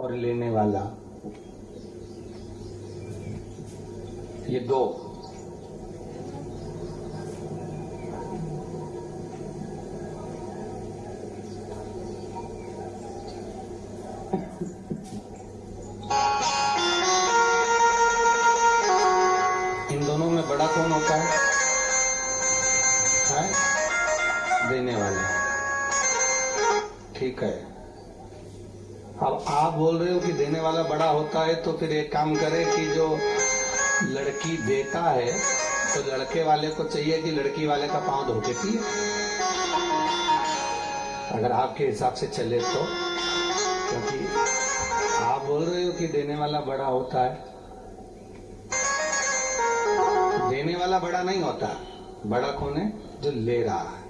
और लेने वाला, ये दो इन दोनों में बड़ा कौन होता है? देने वाला। ठीक है, अब आप बोल रहे हो कि देने वाला बड़ा होता है, तो फिर एक काम करें कि जो लड़की देता है तो लड़के वाले को चाहिए कि लड़की वाले का पांव धो के पिए, अगर आपके हिसाब से चले तो। क्योंकि आप बोल रहे हो कि देने वाला बड़ा होता है, देने वाला बड़ा नहीं होता। बड़ा कौन है? जो ले रहा है,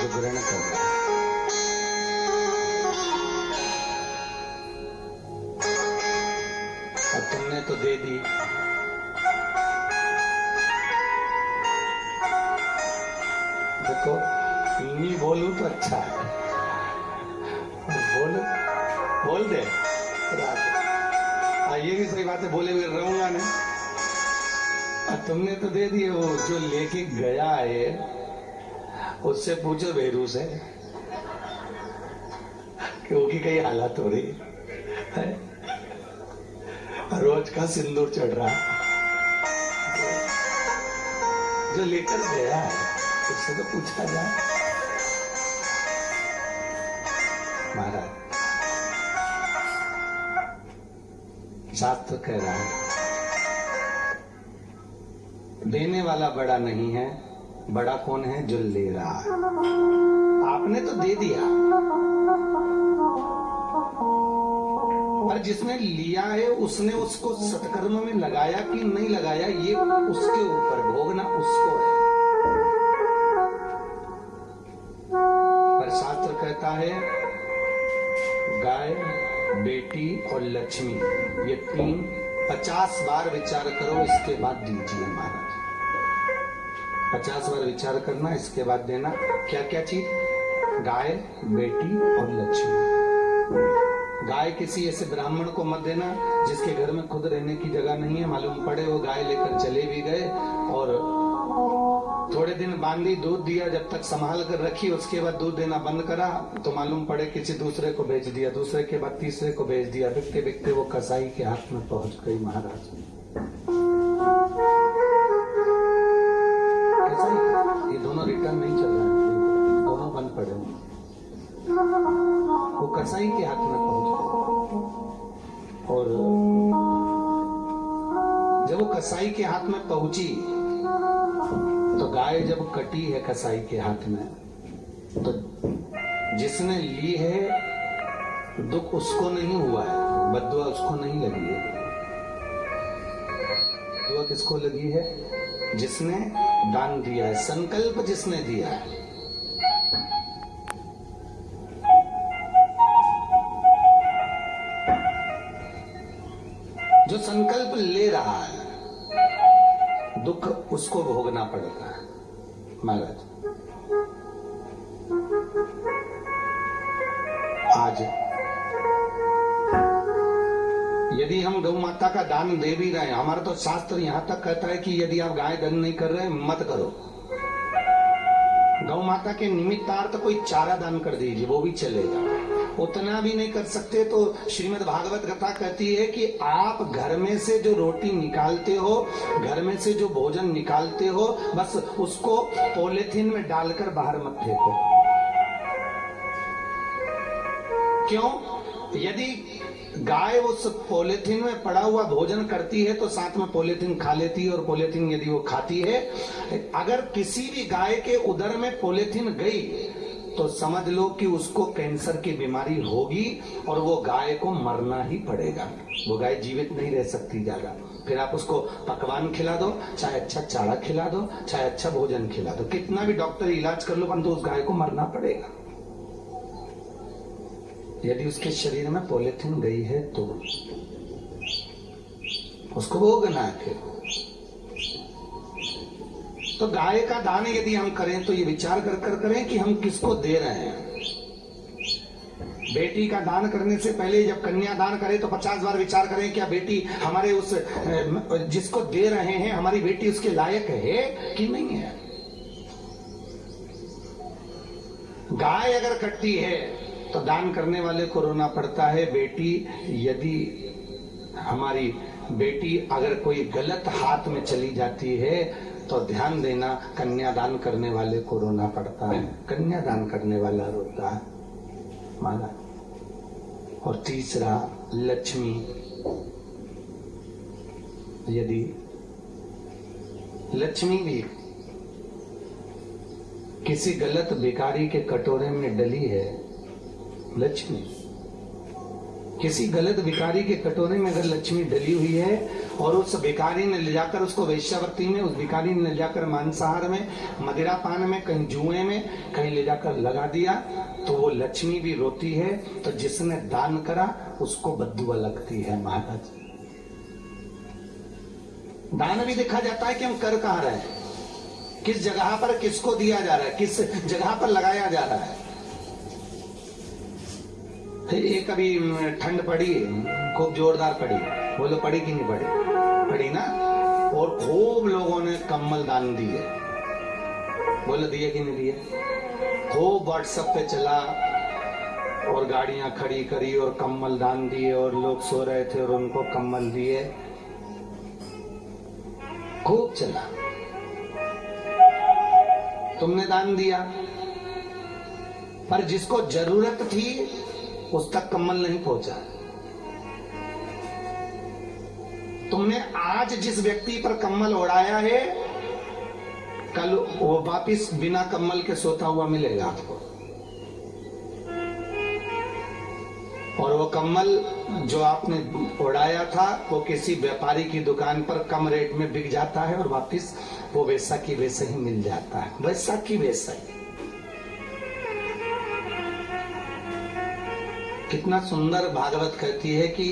जो ग्रहण कर रहा है। अब तुमने तो दे दी, देखो इन्हीं बोलूं तो अच्छा है, बोल दे। ये भी सही बात है, बोले हुए रहूंगा नहीं। तुमने तो दे दिए, वो जो लेके गया है उससे पूछो बेरू से क्योंकि कई हालत हो रही है, रोज का सिंदूर चढ़ रहा है। जो लेकर गया है उससे तो पूछा जाए। महाराज शास्त्र कह रहा है देने वाला बड़ा नहीं है, बड़ा कौन है? जो ले रहा है। आपने तो दे दिया, पर जिसने लिया है उसने उसको सत्कर्म में लगाया कि नहीं लगाया, ये उसके ऊपर, भोगना उसको है। पर शास्त्र कहता है गाय, बेटी और लक्ष्मी, ये तीन 50 बार विचार करो, इसके बाद दीजिए। महाराज 50 बार विचार करना, इसके बाद देना। क्या क्या चीज? गाय, बेटी और लक्ष्मी। गाय किसी ऐसे ब्राह्मण को मत देना जिसके घर में खुद रहने की जगह नहीं है, मालूम पड़े वो गाय लेकर चले भी गए और थोड़े दिन बांधी, दूध दिया, जब तक संभाल कर रखी, उसके बाद दूध देना बंद करा तो मालूम पड़े किसी दूसरे को बेच दिया, दूसरे के बाद तीसरे को बेच दिया, बिकते बिकते वो कसाई के हाथ में पहुंच गई। महाराज कसाई, ये दोनों रिटर्न नहीं चल रहे हैं, दोनों बंद पड़े हुए, वो कसाई के हाथ में पहुंच गए। और जब वो कसाई के हाथ में पहुंची तो गाय जब कटी है कसाई के हाथ में, तो जिसने ली है दुख उसको नहीं हुआ है, बद्दुआ उसको नहीं लगी है। दुआ किसको लगी है? जिसने दान दिया है, संकल्प जिसने दिया है। जो संकल्प ले रहा है दुख उसको भोगना पड़ता है। महाराज आज यदि हम गौ माता का दान दे भी रहे हैं, हमारा तो शास्त्र यहां तक कहता है कि यदि आप गाय दान नहीं कर रहे मत करो। गौ माता के निमित्तार्थ कोई चारा दान कर दीजिए, वो भी चलेगा। उतना भी नहीं कर सकते तो श्रीमद् भागवत कथा कहती है कि आप घर में से जो रोटी निकालते हो, घर में से जो भोजन निकालते हो, बस उसको पॉलिथीन में डालकर बाहर मत फेंको। क्यों? यदि गाय उस पॉलिथीन में पड़ा हुआ भोजन करती है तो साथ में पॉलिथीन खा लेती है, और पॉलिथीन यदि वो खाती है, अगर किसी भी गाय के उदर में पॉलिथीन गई तो समझ लो कि उसको कैंसर की बीमारी होगी और वो गाय को मरना ही पड़ेगा। वो गाय जीवित नहीं रह सकती ज्यादा। फिर आप उसको पकवान खिला दो, चाहे अच्छा चारा खिला दो, चाहे अच्छा भोजन खिला दो, कितना भी डॉक्टर इलाज कर लो, परंतु उस गाय को मरना पड़ेगा। यदि उसके शरीर में पॉलिथीन गई है तो उसको भोगना है। फिर तो गाय का दान यदि हम करें तो ये विचार कर करें कि हम किसको दे रहे हैं। बेटी का दान करने से पहले जब कन्या दान करे तो 50 बार विचार करें, क्या बेटी हमारे उस जिसको दे रहे हैं हमारी बेटी उसके लायक है कि नहीं है। गाय अगर कटती है तो दान करने वाले को रोना पड़ता है। बेटी यदि हमारी बेटी अगर कोई गलत हाथ में चली जाती है तो ध्यान देना, कन्यादान करने वाले को रोना पड़ता है, कन्यादान करने वाला रोता है माना। और तीसरा लक्ष्मी, यदि लक्ष्मी भी किसी गलत भिखारी के कटोरे में डली है, लक्ष्मी किसी गलत भिखारी के कटोरे में अगर लक्ष्मी डली हुई है और उस भिखारी ने ले जाकर उसको वेश्यावृत्ति में, उस भिखारी ने ले जाकर मांसाहार में, मदिरा पान में, कहीं जुए में, कहीं ले जाकर लगा दिया तो वो लक्ष्मी भी रोती है। तो जिसने दान करा उसको बद्दुआ लगती है महाराज। दान भी देखा जाता है कि हम कर कहां रहे हैं, किस जगह पर किसको दिया जा रहा है, किस जगह पर लगाया जा रहा है। एक अभी ठंड पड़ी, खूब जोरदार पड़ी, बोलो पड़ी कि नहीं पड़ी? पड़ी ना। और खूब लोगों ने कम्बल दान दिए, बोलो दिए कि नहीं दिए? खूब व्हाट्सएप पे चला और गाड़ियां खड़ी करी और कम्बल दान दिए और लोग सो रहे थे और उनको कम्बल दिए, खूब चला। तुमने दान दिया पर जिसको जरूरत थी उस तक कम्बल नहीं पहुंचा। तुमने आज जिस व्यक्ति पर कम्बल ओढ़ाया है कल वो वापिस बिना कम्बल के सोता हुआ मिलेगा आपको। और वो कम्बल जो आपने ओढ़ाया था वो किसी व्यापारी की दुकान पर कम रेट में बिक जाता है और वापिस वो वैसा की वैसा ही मिल जाता है, वैसा की वैसा ही। कितना सुंदर भागवत कहती है कि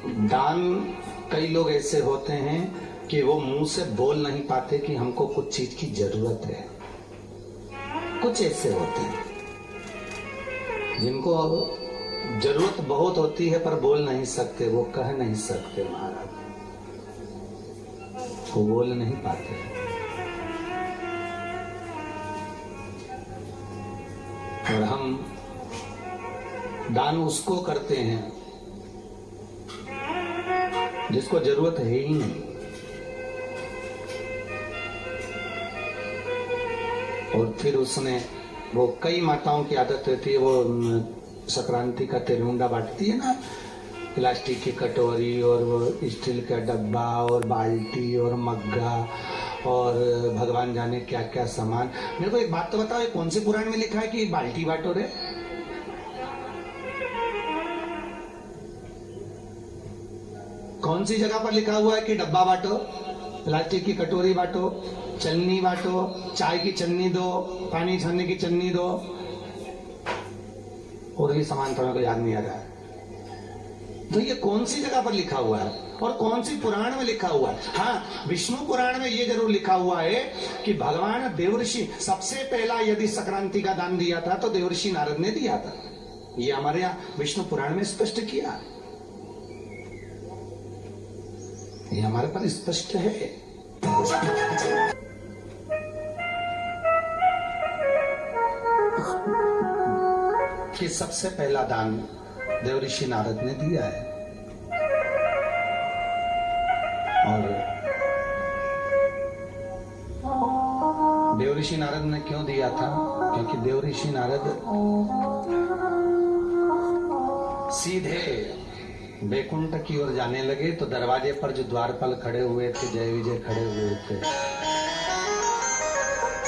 दान, कई लोग ऐसे होते हैं कि वो मुंह से बोल नहीं पाते कि हमको कुछ चीज की जरूरत है। कुछ ऐसे होते हैं जिनको जरूरत बहुत होती है पर बोल नहीं सकते, वो कह नहीं सकते महाराज, वो बोल नहीं पाते। और हम दान उसको करते हैं जिसको जरूरत है ही नहीं। और फिर उसने, वो कई माताओं की आदत होती है, वो संक्रांति का तिलमुंडा बांटती है ना, प्लास्टिक की कटोरी और वो स्टील का डब्बा और बाल्टी और मग्गा और भगवान जाने क्या क्या सामान। मेरे को एक बात तो बताओ, ये कौन से पुराण में लिखा है कि बाल्टी बांटो रे? कौन सी जगह पर लिखा हुआ है कि डब्बा बांटो, प्लास्टिक की कटोरी बांटो, चन्नी बांटो, चाय की चन्नी दो, पानी छानने की चन्नी दो, और ये सामान थोड़ा को याद नहीं आ रहा है। तो ये कौन सी जगह पर लिखा हुआ है और कौन सी पुराण में लिखा हुआ है? हाँ, विष्णु पुराण में ये जरूर लिखा हुआ है कि भगवान देवर्षि सबसे पहला यदि संक्रांति का दान दिया था तो देवर्षि नारद ने दिया था। ये हमारे यहाँ विष्णु पुराण में स्पष्ट किया, ये हमारे पर स्पष्ट है। कि सबसे पहला दान देवऋषि नारद ने दिया है। और देवऋषि नारद ने क्यों दिया था? क्योंकि देवऋषि नारद सीधे बैकुंठ की ओर जाने लगे तो दरवाजे पर जो द्वारपाल खड़े हुए थे, जय विजय खड़े हुए थे,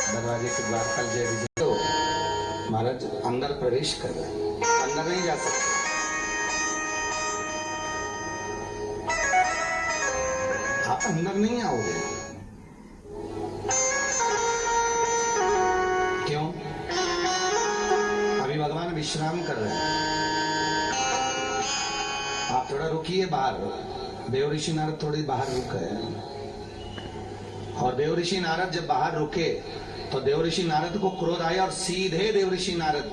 दरवाजे के द्वारपाल जय विजय, तो महाराज अंदर प्रवेश कर रहे हैं, अंदर नहीं जा सकते। आप अंदर नहीं आओगे। क्यों? अभी भगवान विश्राम कर रहे हैं, आप थोड़ा रुकिए बाहर। देवऋषि नारद थोड़ी बाहर रुके, और देवऋषि नारद जब बाहर रुके तो देवऋषि नारद को क्रोध आया और सीधे देवऋषि नारद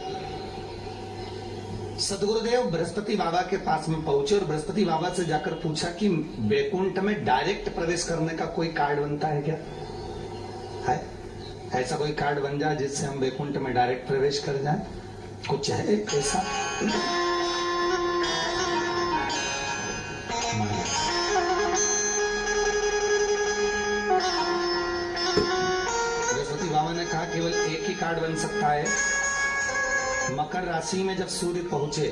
सदगुरुदेव बृहस्पति बाबा के पास में पहुंचे और बृहस्पति बाबा से जाकर पूछा कि वैकुंठ में डायरेक्ट प्रवेश करने का कोई कार्ड बनता है क्या? है ऐसा कोई कार्ड बन जाए जिससे हम वैकुंठ में डायरेक्ट प्रवेश कर जाए? कुछ है ऐसा? बृहस्पति बाबा ने कहा केवल एक ही कार्ड बन सकता है। मकर राशि में जब सूर्य पहुंचे